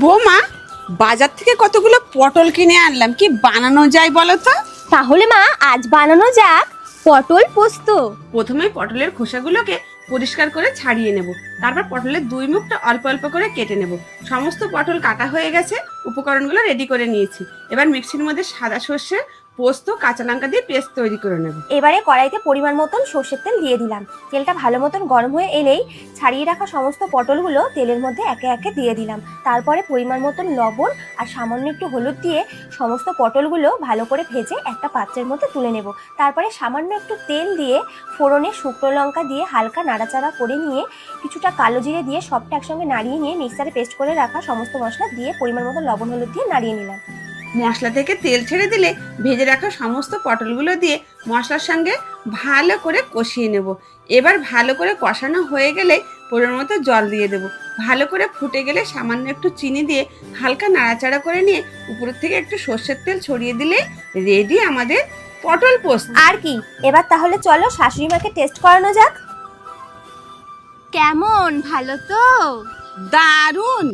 বৌমা, বাজার থেকে কতগুলো পটল কিনে আনলাম, কি বানানো যায় বলো তো? তাহলে মা আজ বানানো যাক পটল পোস্ত। প্রথমে পটলের খোসাগুলোকে পরিষ্কার করে ছাড়িয়ে নেব। তারপর পটলের দুই মুখটা অল্প অল্প করে কেটে নেব। সমস্ত পটল কাটা হয়ে গেছে, উপকরণগুলো রেডি করে নিয়েছি। এবার মিক্সির মধ্যে সাদা সর্ষে, পোস্ত, কাঁচা লঙ্কা দিয়ে পেস্ট তৈরি করে নেব। এবারে কড়াইতে পরিমাণ মতন সর্ষের তেল দিয়ে দিলাম। তেলটা ভালো মতন গরম হয়ে এলেই ছাড়িয়ে রাখা সমস্ত পটলগুলো তেলের মধ্যে একে একে দিয়ে দিলাম। তারপরে পরিমাণ মতন লবণ আর সামান্য একটু হলুদ দিয়ে সমস্ত পটলগুলো ভালো করে ভেজে একটা পাত্রের মধ্যে তুলে নেব। তারপরে সামান্য একটু তেল দিয়ে ফোড়নে শুকনো লঙ্কা দিয়ে হালকা নাড়াচাড়া করে নিয়ে কিছুটা কালো জিরে দিয়ে সবটা একসঙ্গে নাড়িয়ে নিয়ে মিক্সারে পেস্ট করে রাখা সমস্ত মশলা দিয়ে পরিমাণ মতো লবণ হলুদ দিয়ে নাড়িয়ে নিলাম। মশলা থেকে তেল ছেড়ে দিলে ভেজে রাখা সমস্ত পটলগুলো দিয়ে মশলার সঙ্গে ভালো করে কষিয়ে নেব। এবার ভালো করে কষানো হয়ে গেলে পরিমাণ মতো জল দিয়ে দেব। ভালো করে ফুটে গেলে সামান্য একটু চিনি দিয়ে হালকা নাড়াচাড়া করে নিয়ে উপর থেকে একটু সর্ষের তেল ছড়িয়ে দিলে রেডি আমাদের পটল পোস্ত। আর কি, এবার তাহলে চলো শাশুড়ি মাকে টেস্ট করানো যাক। কেমন, ভালো তো? দারুণ।